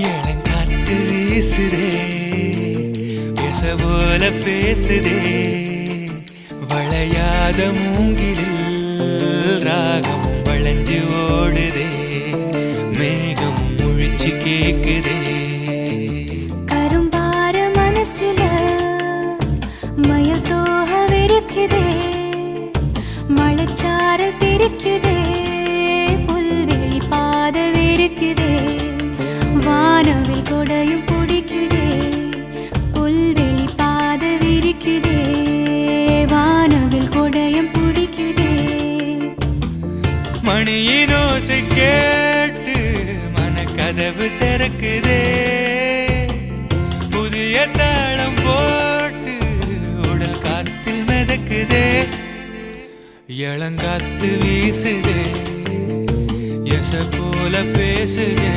இளங்காத்து வீசுதே பேச போல பேசுதே வளையாத மூங்கிலில் ராகம் வளைஞ்சு ஓடுதே மேகம் முழிச்சு கேக்குதே கரும்பார மனசுல மயில் தோகவிருக்குதே மழைச்சாரல் தெரிக்குதே புல்வெளி பாதவிருக்குதே வானவில் கொடையும் பிடிக்குதே புல்வெளி பாதவிருக்குதே வானவில் கொடையும் பிடிக்குதே மணியின் ஓசை கேட்டு மனக்கதவு திறக்குதே புதிய தாளம் போட்டு உடல் காத்தில் மிதக்குதே இளங்காத்து வீசுதே எச போல பேசுதே